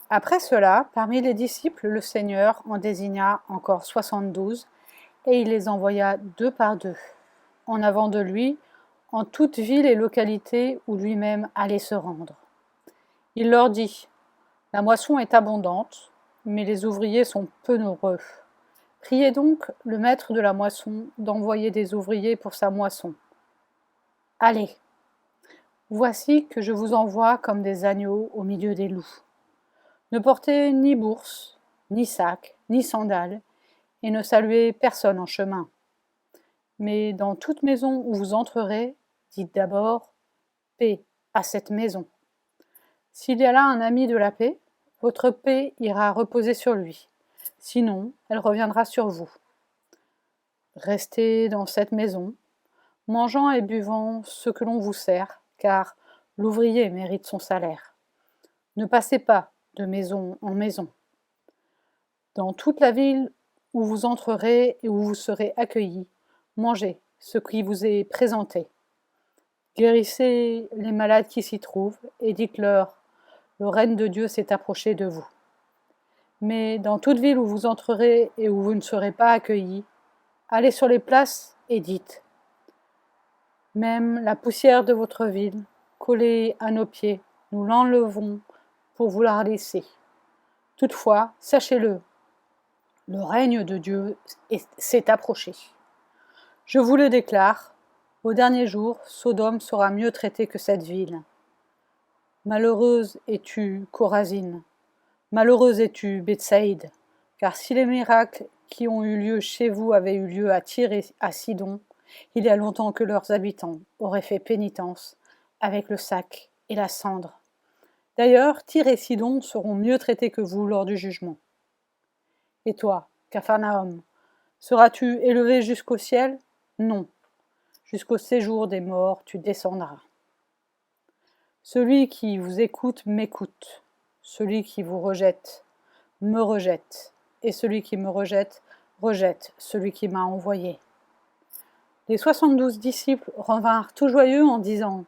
Après cela, parmi les disciples, le Seigneur en désigna encore 72, et il les envoya 2 par 2, en avant de lui, en toute ville et localité où lui-même allait se rendre. Il leur dit : « La moisson est abondante, mais les ouvriers sont peu nombreux. Priez donc le maître de la moisson d'envoyer des ouvriers pour sa moisson. Allez, voici que je vous envoie comme des agneaux au milieu des loups. Ne portez ni bourse, ni sac, ni sandales, et ne saluez personne en chemin. Mais dans toute maison où vous entrerez, dites d'abord « Paix à cette maison ». S'il y a là un ami de la paix, votre paix ira reposer sur lui. Sinon, elle reviendra sur vous. Restez dans cette maison, mangeant et buvant ce que l'on vous sert, car l'ouvrier mérite son salaire. Ne passez pas de maison en maison. Dans toute la ville où vous entrerez et où vous serez accueillis, mangez ce qui vous est présenté. Guérissez les malades qui s'y trouvent et dites-leur : le règne de Dieu s'est approché de vous. Mais dans toute ville où vous entrerez et où vous ne serez pas accueillis, allez sur les places et dites : même la poussière de votre ville, collée à nos pieds, nous l'enlevons pour vous la laisser. Toutefois, sachez-le, le règne de Dieu s'est approché. Je vous le déclare, au dernier jour, Sodome sera mieux traitée que cette ville. Malheureuse es-tu, Chorazine, malheureuse es-tu, Bethsaïde, car si les miracles qui ont eu lieu chez vous avaient eu lieu à Tyr et à Sidon, il y a longtemps que leurs habitants auraient fait pénitence avec le sac et la cendre. D'ailleurs, Tyr et Sidon seront mieux traités que vous lors du jugement. Et toi, Capharnaüm, seras-tu élevé jusqu'au ciel ? Non. Jusqu'au séjour des morts, tu descendras. Celui qui vous écoute m'écoute. Celui qui vous rejette me rejette. Et celui qui me rejette, rejette celui qui m'a envoyé. Les 72 disciples revinrent tout joyeux en disant :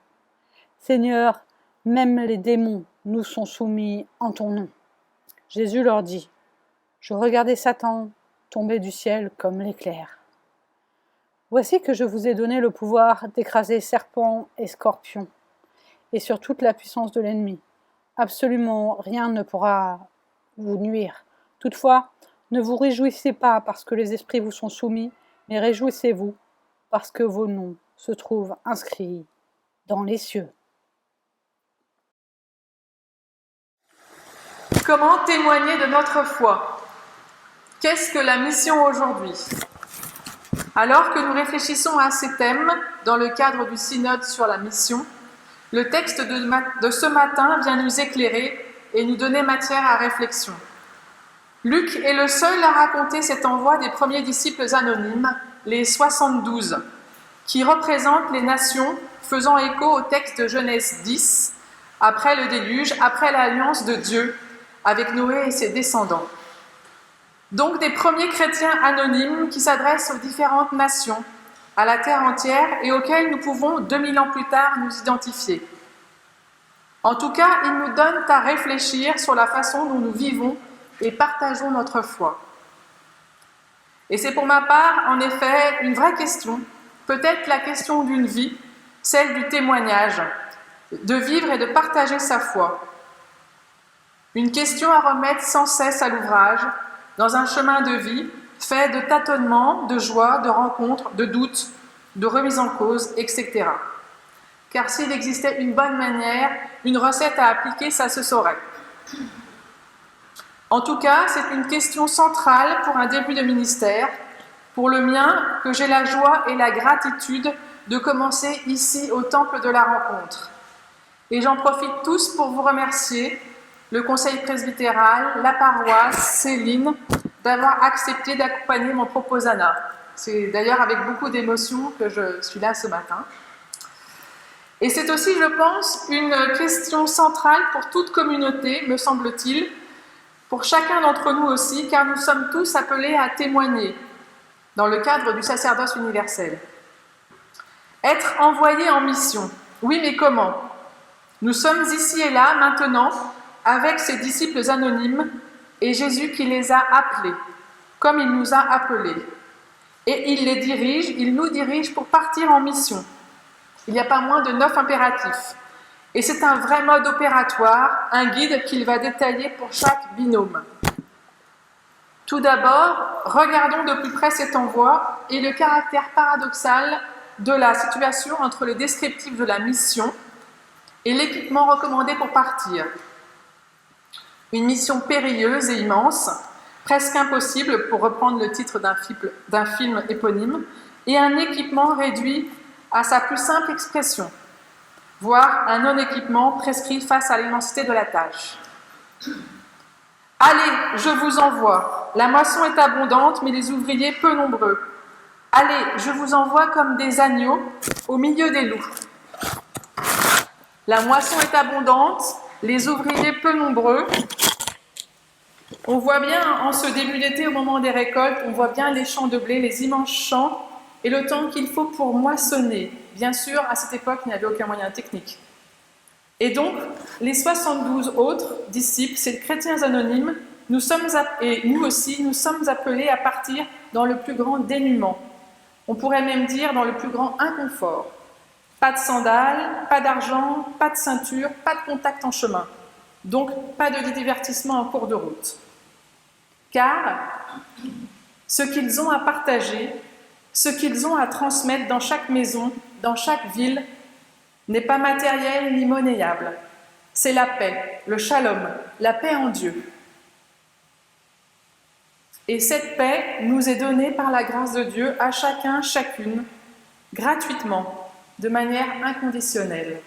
Seigneur, même les démons nous sont soumis en ton nom. Jésus leur dit : Je regardais Satan tomber du ciel comme l'éclair. Voici que je vous ai donné le pouvoir d'écraser serpents et scorpions, et sur toute la puissance de l'ennemi. Absolument rien ne pourra vous nuire. Toutefois, ne vous réjouissez pas parce que les esprits vous sont soumis, mais réjouissez-vous parce que vos noms se trouvent inscrits dans les cieux. Comment témoigner de notre foi ? Qu'est-ce que la mission aujourd'hui ? Alors que nous réfléchissons à ces thèmes dans le cadre du synode sur la mission, le texte de ce matin vient nous éclairer et nous donner matière à réflexion. Luc est le seul à raconter cet envoi des premiers disciples anonymes, les 72, qui représentent les nations faisant écho au texte de Genèse 10, après le déluge, après l'alliance de Dieu avec Noé et ses descendants. Donc des premiers chrétiens anonymes qui s'adressent aux différentes nations, à la terre entière et auxquels nous pouvons, 2000 ans plus tard, nous identifier. En tout cas, ils nous donnent à réfléchir sur la façon dont nous vivons et partageons notre foi. Et c'est pour ma part, en effet, une vraie question, peut-être la question d'une vie, celle du témoignage, de vivre et de partager sa foi. Une question à remettre sans cesse à l'ouvrage, dans un chemin de vie fait de tâtonnements, de joies, de rencontres, de doutes, de remises en cause, etc. Car s'il existait une bonne manière, une recette à appliquer, ça se saurait. En tout cas, c'est une question centrale pour un début de ministère, pour le mien, que j'ai la joie et la gratitude de commencer ici au Temple de la Rencontre. Et j'en profite tous pour vous remercier, le conseil presbytéral, la paroisse, Céline, d'avoir accepté d'accompagner mon proposana. C'est d'ailleurs avec beaucoup d'émotion que je suis là ce matin. Et c'est aussi, je pense, une question centrale pour toute communauté, me semble-t-il, pour chacun d'entre nous aussi, car nous sommes tous appelés à témoigner dans le cadre du sacerdoce universel. Être envoyé en mission. Oui, mais comment ? Nous sommes ici et là, maintenant, avec ses disciples anonymes et Jésus qui les a appelés, comme il nous a appelés. Et il nous dirige pour partir en mission. Il n'y a pas moins de 9 impératifs. Et c'est un vrai mode opératoire, un guide qu'il va détailler pour chaque binôme. Tout d'abord, regardons de plus près cet envoi et le caractère paradoxal de la situation entre le descriptif de la mission et l'équipement recommandé pour partir. Une mission périlleuse et immense, presque impossible pour reprendre le titre d'un film éponyme, et un équipement réduit à sa plus simple expression, voire un non-équipement prescrit face à l'immensité de la tâche. Allez, je vous envoie. La moisson est abondante, mais les ouvriers peu nombreux. Allez, je vous envoie comme des agneaux au milieu des loups. La moisson est abondante, les ouvriers peu nombreux. On voit bien, en ce début d'été, au moment des récoltes, on voit bien les champs de blé, les immenses champs, et le temps qu'il faut pour moissonner. Bien sûr, à cette époque, il n'y avait aucun moyen technique. Et donc, les 72 autres disciples, ces chrétiens anonymes, et nous aussi, nous sommes appelés à partir dans le plus grand dénuement. On pourrait même dire dans le plus grand inconfort. Pas de sandales, pas d'argent, pas de ceinture, pas de contact en chemin. Donc, pas de divertissement en cours de route. Car ce qu'ils ont à partager, ce qu'ils ont à transmettre dans chaque maison, dans chaque ville, n'est pas matériel ni monnayable. C'est la paix, le shalom, la paix en Dieu. Et cette paix nous est donnée par la grâce de Dieu à chacun, chacune, gratuitement, de manière inconditionnelle.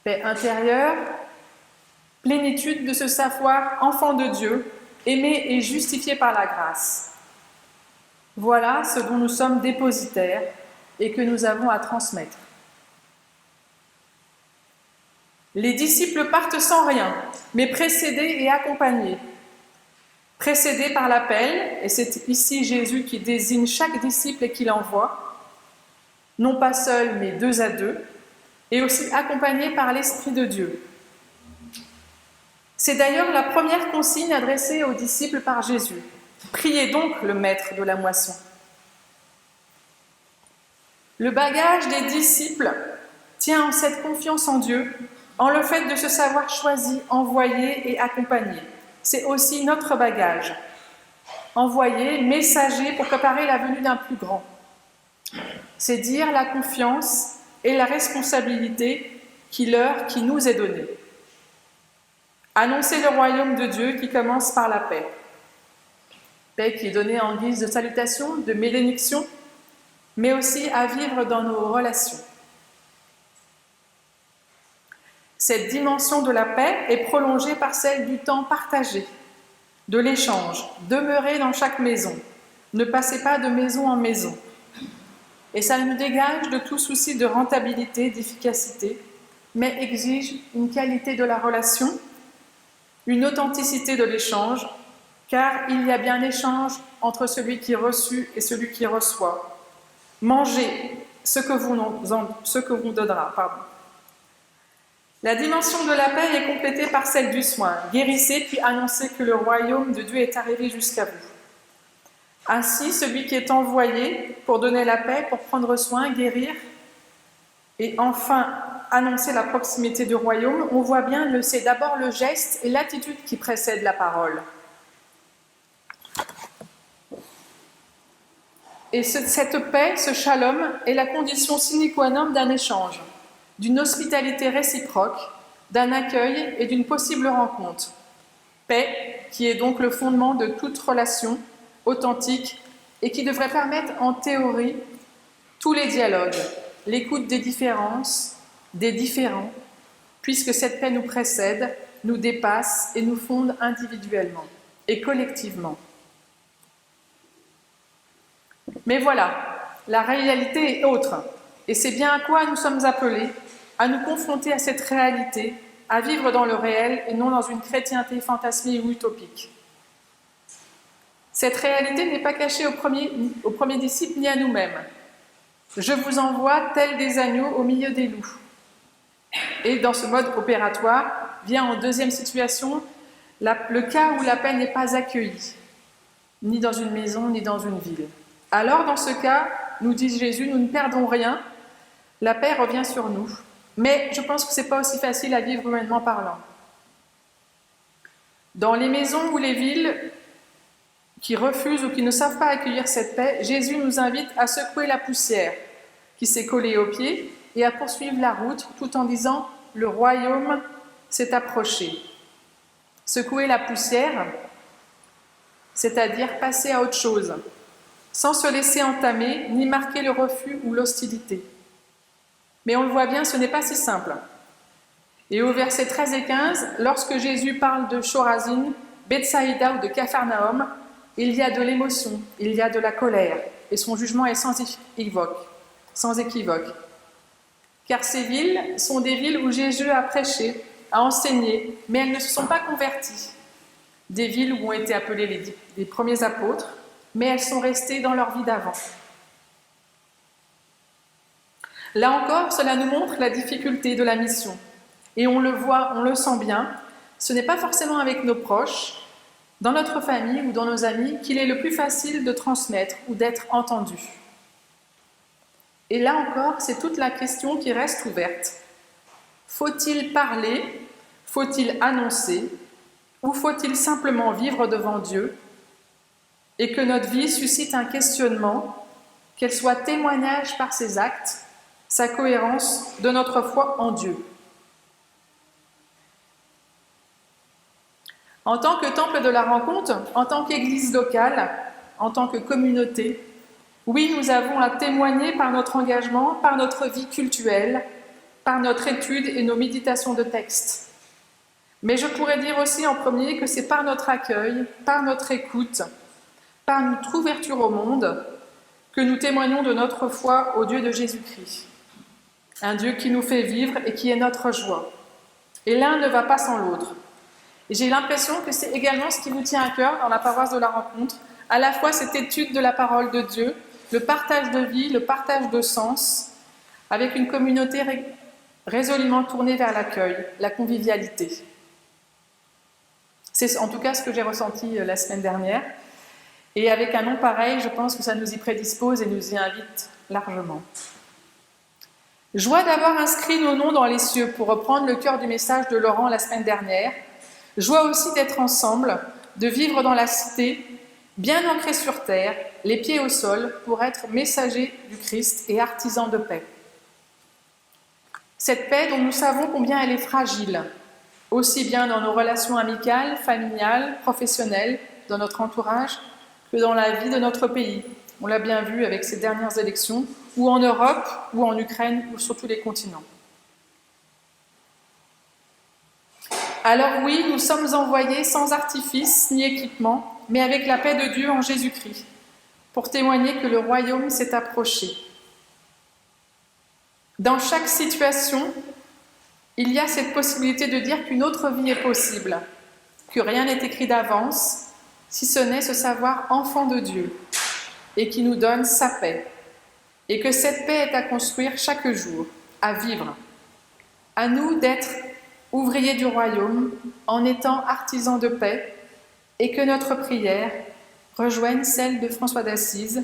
Paix intérieure, plénitude de ce savoir enfant de Dieu, aimé et justifié par la grâce. Voilà ce dont nous sommes dépositaires et que nous avons à transmettre. Les disciples partent sans rien, mais précédés et accompagnés. Précédés par l'appel, et c'est ici Jésus qui désigne chaque disciple et qui l'envoie, non pas seul, mais 2 à 2, et aussi accompagnés par l'Esprit de Dieu. C'est d'ailleurs la première consigne adressée aux disciples par Jésus. Priez donc le maître de la moisson. Le bagage des disciples tient en cette confiance en Dieu, en le fait de se savoir choisi, envoyé et accompagné. C'est aussi notre bagage. Envoyé, messager pour préparer la venue d'un plus grand. C'est dire la confiance et la responsabilité qui nous est donnée. Annoncer le royaume de Dieu qui commence par la paix. Paix qui est donnée en guise de salutation, de bénédiction, mais aussi à vivre dans nos relations. Cette dimension de la paix est prolongée par celle du temps partagé, de l'échange, demeurer dans chaque maison, ne passez pas de maison en maison. Et ça nous dégage de tout souci de rentabilité, d'efficacité, mais exige une qualité de la relation, une authenticité de l'échange, car il y a bien échange entre celui qui est reçu et celui qui reçoit. Mangez ce que vous donnera. La dimension de la paix est complétée par celle du soin. Guérissez puis annoncez que le royaume de Dieu est arrivé jusqu'à vous. Ainsi, celui qui est envoyé pour donner la paix, pour prendre soin, guérir et enfin annoncer la proximité du royaume, on voit bien c'est d'abord le geste et l'attitude qui précèdent la parole. Et cette paix, ce shalom, est la condition sine qua non d'un échange, d'une hospitalité réciproque, d'un accueil et d'une possible rencontre. Paix qui est donc le fondement de toute relation authentique et qui devrait permettre en théorie tous les dialogues, l'écoute des différences, des différents, puisque cette paix nous précède, nous dépasse et nous fonde individuellement et collectivement. Mais voilà, la réalité est autre, et c'est bien à quoi nous sommes appelés, à nous confronter à cette réalité, à vivre dans le réel et non dans une chrétienté fantasmée ou utopique. Cette réalité n'est pas cachée aux premiers disciples ni à nous-mêmes. Je vous envoie tels des agneaux au milieu des loups. Et dans ce mode opératoire, vient en deuxième situation, le cas où la paix n'est pas accueillie, ni dans une maison, ni dans une ville. Alors, dans ce cas, nous dit Jésus, nous ne perdons rien, la paix revient sur nous. Mais je pense que ce n'est pas aussi facile à vivre humainement parlant. Dans les maisons ou les villes qui refusent ou qui ne savent pas accueillir cette paix, Jésus nous invite à secouer la poussière qui s'est collée aux pieds et à poursuivre la route tout en disant « Le royaume s'est approché ». Secouer la poussière, c'est-à-dire passer à autre chose, sans se laisser entamer ni marquer le refus ou l'hostilité. Mais on le voit bien, ce n'est pas si simple. Et au verset 13 et 15, lorsque Jésus parle de Chorazin, Bethsaïda ou de Capharnaüm, il y a de l'émotion, il y a de la colère, et son jugement est sans équivoque. Car ces villes sont des villes où Jésus a prêché, a enseigné, mais elles ne se sont pas converties. Des villes où ont été appelés les premiers apôtres, mais elles sont restées dans leur vie d'avant. Là encore, cela nous montre la difficulté de la mission. Et on le voit, on le sent bien, ce n'est pas forcément avec nos proches, dans notre famille ou dans nos amis, qu'il est le plus facile de transmettre ou d'être entendu. Et là encore, c'est toute la question qui reste ouverte. Faut-il parler? Faut-il annoncer? Ou faut-il simplement vivre devant Dieu et que notre vie suscite un questionnement, qu'elle soit témoignage par ses actes, sa cohérence de notre foi en Dieu? En tant que temple de la rencontre, en tant qu'église locale, en tant que communauté, oui, nous avons à témoigner par notre engagement, par notre vie cultuelle, par notre étude et nos méditations de textes. Mais je pourrais dire aussi en premier que c'est par notre accueil, par notre écoute, par notre ouverture au monde, que nous témoignons de notre foi au Dieu de Jésus-Christ. Un Dieu qui nous fait vivre et qui est notre joie. Et l'un ne va pas sans l'autre. Et j'ai l'impression que c'est également ce qui vous tient à cœur dans la paroisse de la rencontre, à la fois cette étude de la parole de Dieu, le partage de vie, le partage de sens, avec une communauté résolument tournée vers l'accueil, la convivialité. C'est en tout cas ce que j'ai ressenti la semaine dernière. Et avec un nom pareil, je pense que ça nous y prédispose et nous y invite largement. Joie d'avoir inscrit nos noms dans les cieux, pour reprendre le cœur du message de Laurent la semaine dernière. Joie aussi d'être ensemble, de vivre dans la cité, bien ancrés sur terre, les pieds au sol, pour être messagers du Christ et artisans de paix. Cette paix dont nous savons combien elle est fragile, aussi bien dans nos relations amicales, familiales, professionnelles, dans notre entourage, que dans la vie de notre pays. On l'a bien vu avec ces dernières élections, ou en Europe, ou en Ukraine, ou sur tous les continents. Alors oui, nous sommes envoyés sans artifice ni équipement, mais avec la paix de Dieu en Jésus-Christ, pour témoigner que le royaume s'est approché. Dans chaque situation, il y a cette possibilité de dire qu'une autre vie est possible, que rien n'est écrit d'avance, si ce n'est se savoir enfant de Dieu, et qui nous donne sa paix, et que cette paix est à construire chaque jour, à vivre. À nous d'être ouvriers du royaume, en étant artisans de paix, et que notre prière rejoigne celle de François d'Assise.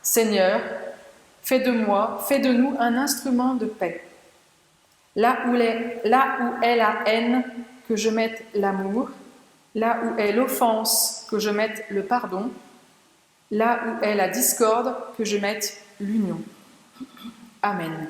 Seigneur, fais de moi, fais de nous un instrument de paix. Là où est la haine, que je mette l'amour. Là où est l'offense, que je mette le pardon. Là où est la discorde, que je mette l'union. Amen.